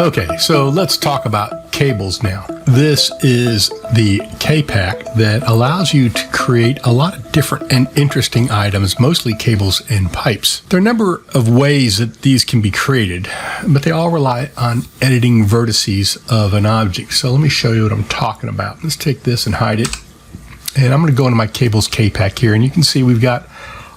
Okay, so let's talk about cables now. This is the K-Pack that allows you to create a lot of different and interesting items, mostly cables and pipes. There are a number of ways that these can be created, but they all rely on editing vertices of an object. So let me show you what I'm talking about. Let's take this and hide it. And I'm going to go into my cables K-Pack here, and you can see we've got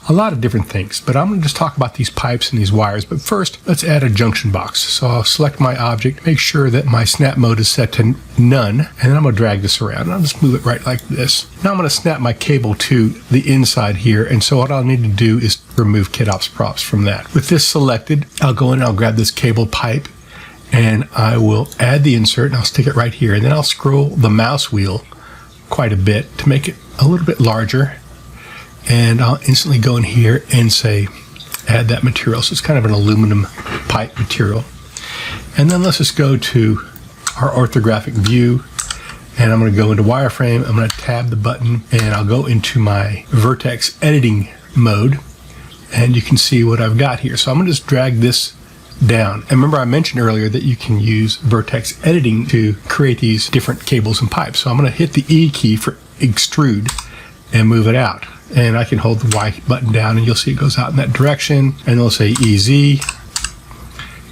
a lot of different things, but I'm going to just talk about these pipes and these wires. But first, let's add a junction box. So I'll select my object, make sure that my snap mode is set to none, and then I'm going to drag this around. And I'll just move it right like this. Now I'm going to snap my cable to the inside here, and so what I'll need to do is remove KidOps props from that. With this selected, I'll go in and I'll grab this cable pipe, and I will add the insert, and I'll stick it right here. And then I'll scroll the mouse wheel quite a bit to make it a little bit larger. And I'll instantly go in here and say, add that material. So it's kind of an aluminum pipe material. And then let's just go to our orthographic view. And I'm going to go into wireframe. I'm going to tab the button and I'll go into my vertex editing mode. And you can see what I've got here. So I'm going to just drag this down. And remember I mentioned earlier that you can use vertex editing to create these different cables and pipes. So I'm going to hit the E key for extrude and move it out. And I can hold the Y button down and you'll see it goes out in that direction. And it'll say EZ.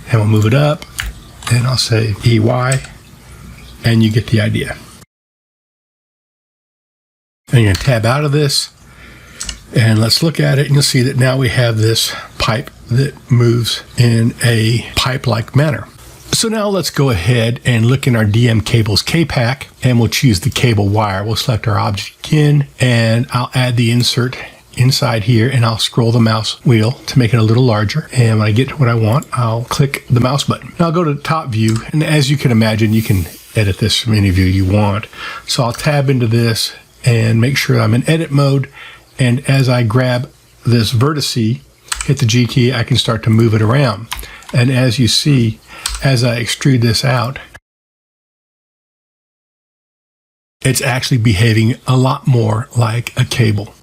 And we'll move it up. And I'll say EY. And you get the idea. And you're going to tab out of this. And let's look at it. And you'll see that now we have this pipe that moves in a pipe-like manner. So now let's go ahead and look in our DM Cables K-Pack, and we'll choose the cable wire. We'll select our object again, and I'll add the insert inside here, and I'll scroll the mouse wheel to make it a little larger. And when I get to what I want, I'll click the mouse button. Now I'll go to the top view, and as you can imagine, you can edit this from any view you want. So I'll tab into this and make sure I'm in edit mode, and as I grab this vertice, hit the G key, I can start to move it around. And as you see, as I extrude this out, it's actually behaving a lot more like a cable.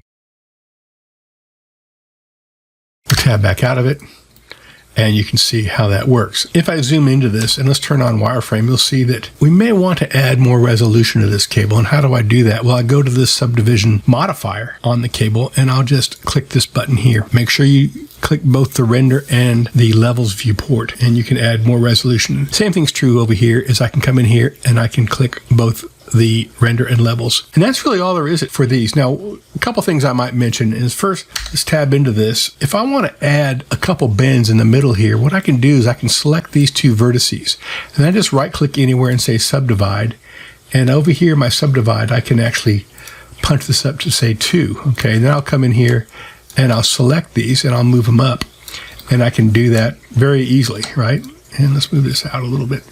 We'll tab back out of it, and you can see how that works. If I zoom into this, and let's turn on wireframe, you'll see that we may want to add more resolution to this cable. And how do I do that? Well, I go to this subdivision modifier on the cable, and I'll just click this button here. Make sure you click both the render and the levels viewport, and you can add more resolution. Same thing's true over here, is I can come in here and I can click both the render and levels. And that's really all there is for these. Now, a couple things I might mention is first, let's tab into this. If I want to add a couple bends in the middle here, what I can do is I can select these two vertices, and I just right click anywhere and say subdivide. And over here, my subdivide, I can actually punch this up to say 2. Okay, and then I'll come in here and I'll select these and I'll move them up, and I can do that very easily, right? And let's move this out a little bit.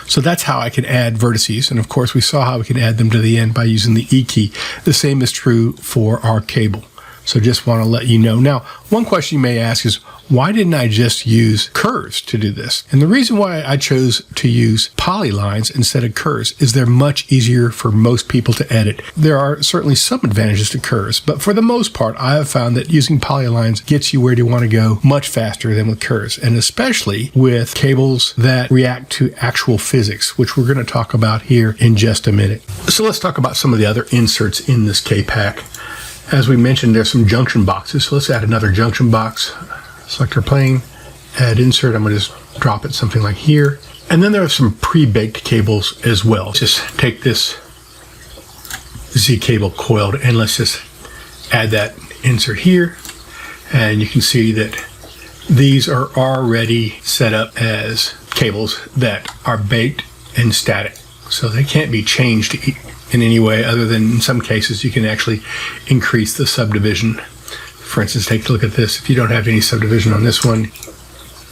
So that's how I can add vertices, and of course we saw how we can add them to the end by using the E key. The same is true for our cable. So just want to let you know. Now, one question you may ask is, why didn't I just use curves to do this? And the reason why I chose to use polylines instead of curves is they're much easier for most people to edit. There are certainly some advantages to curves, but for the most part, I have found that using polylines gets you where you want to go much faster than with curves, and especially with cables that react to actual physics, which we're going to talk about here in just a minute. So let's talk about some of the other inserts in this K-Pack. As we mentioned, there's some junction boxes. So let's add another junction box. Select our plane, add insert. I'm going to just drop it something like here. And then there are some pre-baked cables as well. Just take this Z cable coiled, and let's just add that insert here. And you can see that these are already set up as cables that are baked and static. So they can't be changed in any way other than in some cases you can actually increase the subdivision. For instance, take a look at this. If you don't have any subdivision on this one,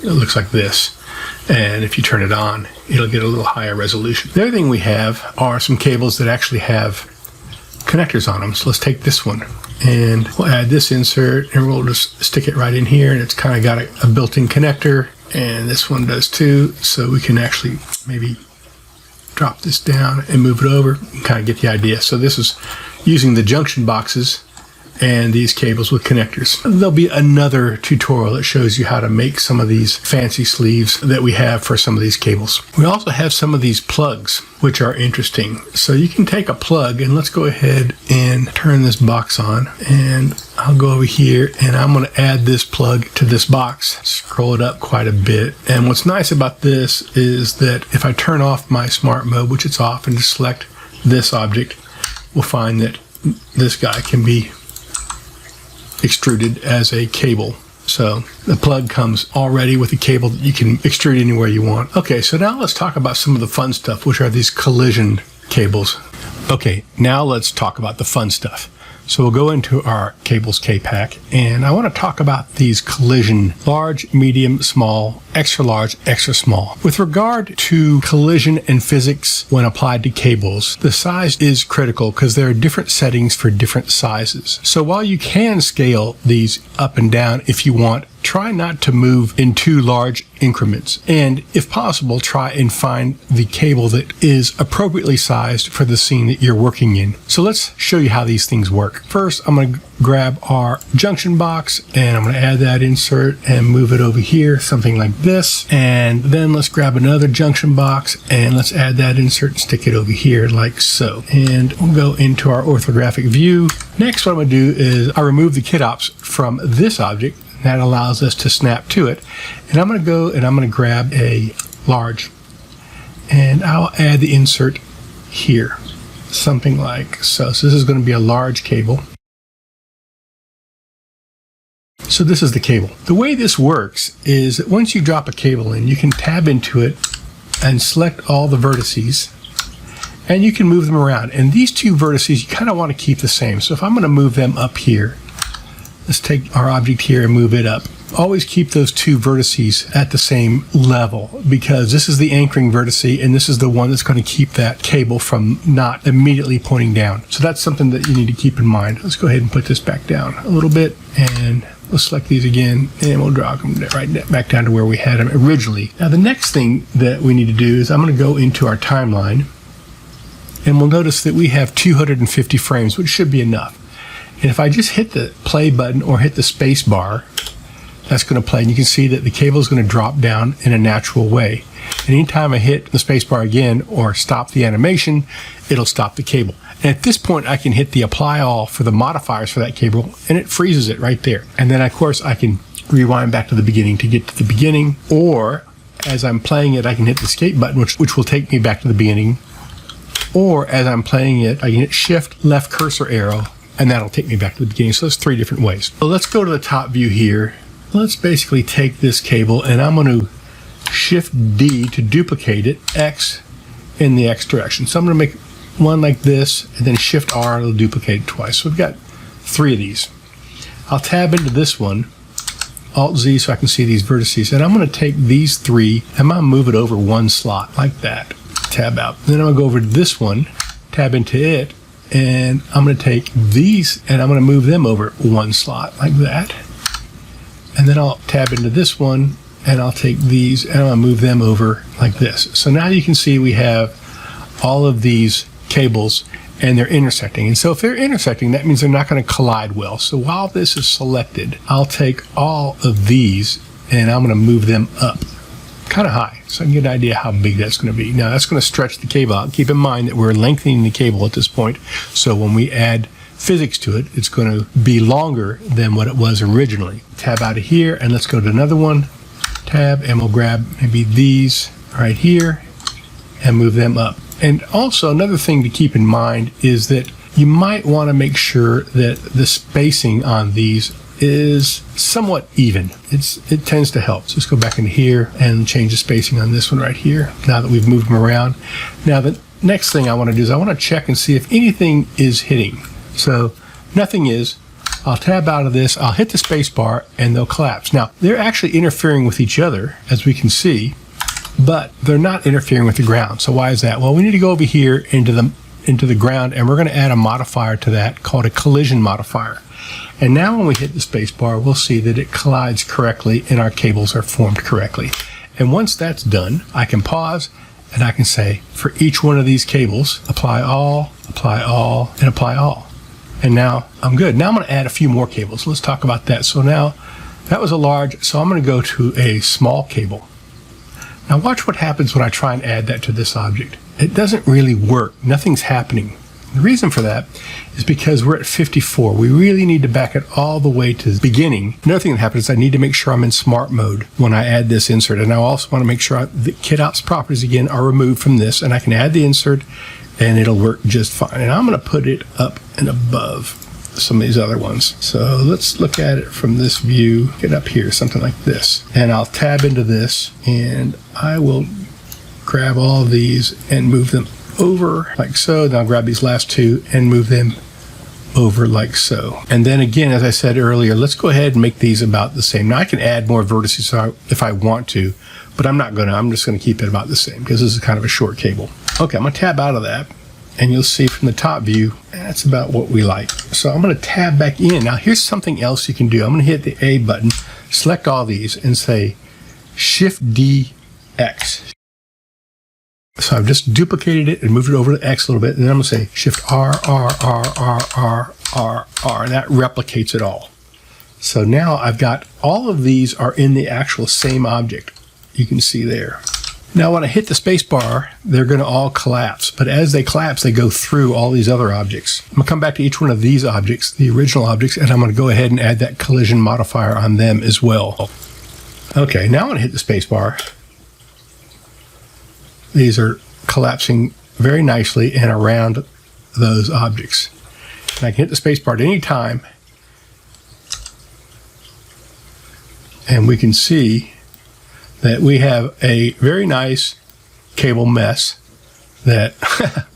it looks like this. And if you turn it on, it'll get a little higher resolution. The other thing we have are some cables that actually have connectors on them. So let's take this one, and we'll add this insert, and we'll just stick it right in here, and it's kind of got a built-in connector, and this one does too. So we can actually maybe drop this down and move it over and kind of get the idea. So this is using the junction boxes and these cables with connectors. There'll be another tutorial that shows you how to make some of these fancy sleeves that we have for some of these cables. We also have some of these plugs, which are interesting. So you can take a plug, and let's go ahead and turn this box on, and I'll go over here and I'm going to add this plug to this box, scroll it up quite a bit. And what's nice about this is that if I turn off my smart mode, which it's off, and just select this object, we'll find that this guy can be extruded as a cable. So the plug comes already with a cable that you can extrude anywhere you want. Okay, so now let's talk about some of the fun stuff, which are these collision cables. Okay, now let's talk about the fun stuff. So we'll go into our cables K-Pack, and I want to talk about these collision, large, medium, small, extra large, extra small. With regard to collision and physics when applied to cables, the size is critical because there are different settings for different sizes. So while you can scale these up and down if you want, try not to move in too large increments. And if possible, try and find the cable that is appropriately sized for the scene that you're working in. So let's show you how these things work. First, I'm going to grab our junction box, and I'm going to add that insert and move it over here, something like this. And then let's grab another junction box, and let's add that insert and stick it over here like so. And we'll go into our orthographic view. Next, what I'm going to do is I remove the kit ops from this object. That allows us to snap to it. And I'm going to go and I'm going to grab a large, and I'll add the insert here, something like so. So this is going to be a large cable. So this is the cable. The way this works is that once you drop a cable in, you can tab into it and select all the vertices, and you can move them around. And these two vertices, you kind of want to keep the same. So if I'm going to move them up here, let's take our object here and move it up. Always keep those two vertices at the same level, because this is the anchoring vertice and this is the one that's going to keep that cable from not immediately pointing down. So that's something that you need to keep in mind. Let's go ahead and put this back down a little bit, and we'll select these again, and we'll drag them right back down to where we had them originally. Now the next thing that we need to do is I'm going to go into our timeline, and we'll notice that we have 250 frames, which should be enough. And if I just hit the play button or hit the space bar, that's going to play. And you can see that the cable is going to drop down in a natural way. And anytime I hit the space bar again or stop the animation, it'll stop the cable. And at this point, I can hit the apply all for the modifiers for that cable, and it freezes it right there. And then, of course, I can rewind back to the beginning to get to the beginning. Or as I'm playing it, I can hit the escape button, which will take me back to the beginning. Or as I'm playing it, I can hit shift left cursor arrow, and that'll take me back to the beginning. So there's three different ways. So let's go to the top view here. Let's basically take this cable, and I'm going to shift D to duplicate it, X in the X direction. So I'm going to make one like this, and then shift R, it'll duplicate it twice. So we've got three of these. I'll tab into this one, Alt Z, so I can see these vertices, and I'm going to take these three, and I'm going to move it over one slot like that. Tab out. Then I'm going to go over to this one, tab into it, and I'm going to take these and I'm going to move them over one slot like that. And then I'll tab into this one and I'll take these and I'm going to move them over like this. So now you can see we have all of these cables and they're intersecting. And so if they're intersecting, that means they're not going to collide well. So while this is selected, I'll take all of these and I'm going to move them up kind of high, so I can get an idea how big that's going to be. Now that's going to stretch the cable out. Keep in mind that we're lengthening the cable at this point, so when we add physics to it, it's going to be longer than what it was originally. Tab out of here, and let's go to another one. Tab, and we'll grab maybe these right here and move them up. And also another thing to keep in mind is that you might want to make sure that the spacing on these is somewhat even. It tends to help. So let's go back into here and change the spacing on this one right here now that we've moved them around. Now the next thing I want to do is I want to check and see if anything is hitting. So nothing is. I'll tab out of this, I'll hit the space bar, and they'll collapse. Now they're actually interfering with each other, as we can see, but they're not interfering with the ground. So why is that? Well, we need to go over here into the ground, and we're going to add a modifier to that called a collision modifier. And now when we hit the space bar, we'll see that it collides correctly and our cables are formed correctly. And once that's done, I can pause and I can say, for each one of these cables, apply all, and apply all. And now I'm good. Now I'm going to add a few more cables. Let's talk about that. So now that was a large, so I'm going to go to a small cable. Now watch what happens when I try and add that to this object. It doesn't really work. Nothing's happening. The reason for that is because we're at 54. We really need to back it all the way to the beginning. Another thing that happens is I need to make sure I'm in smart mode when I add this insert. And I also want to make sure the KitOps properties again are removed from this, and I can add the insert and it'll work just fine. And I'm going to put it up and above some of these other ones. So let's look at it from this view. Get up here, something like this. And I'll tab into this and I will grab all of these and move them over like so. Then I'll grab these last two and move them over like so. And then again, as I said earlier, let's go ahead and make these about the same. Now I can add more vertices if I want to, but I'm not going to. I'm just going to keep it about the same because this is kind of a short cable. Okay, I'm going to tab out of that, and you'll see from the top view, that's about what we like. So I'm going to tab back in. Now here's something else you can do. I'm going to hit the A button, select all these, and say Shift-D X. So I've just duplicated it and moved it over to X a little bit, and then I'm going to say Shift-R, R, R, R, R, R, R, and that replicates it all. So now I've got all of these are in the actual same object. You can see there. Now when I hit the space bar, they're going to all collapse, but as they collapse, they go through all these other objects. I'm going to come back to each one of these objects, the original objects, and I'm going to go ahead and add that collision modifier on them as well. Okay, now I'm going to hit the space bar. These are collapsing very nicely and around those objects. And I can hit the space bar at any time, and we can see that we have a very nice cable mess that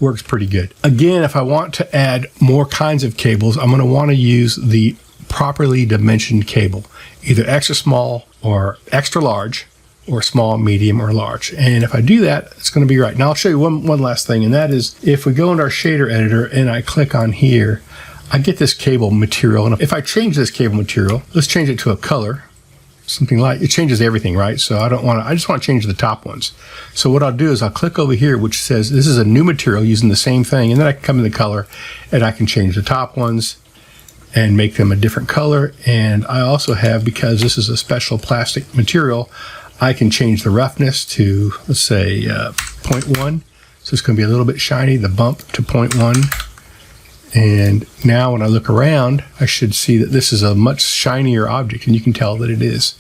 works pretty good. Again, if I want to add more kinds of cables, I'm going to want to use the properly dimensioned cable, either extra small or extra large, or small, medium, or large. And if I do that, it's going to be right. Now I'll show you one last thing, and that is if we go into our shader editor and I click on here, I get this cable material. And if I change this cable material, let's change it to a color, something like, it changes everything, right? So I just want to change the top ones. So what I'll do is I'll click over here, which says this is a new material using the same thing, and then I can come in the color and I can change the top ones and make them a different color. And I also have, because this is a special plastic material, I can change the roughness to, let's say, 0.1. So it's going to be a little bit shiny, the bump to 0.1. And now when I look around, I should see that this is a much shinier object, and you can tell that it is.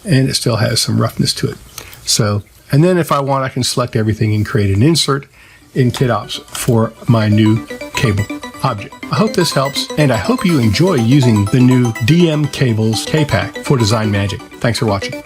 And it still has some roughness to it. So, and then if I want, I can select everything and create an insert in KitOps for my new cable object. I hope this helps, and I hope you enjoy using the new DM Cables K-Pack for Design Magic. Thanks for watching.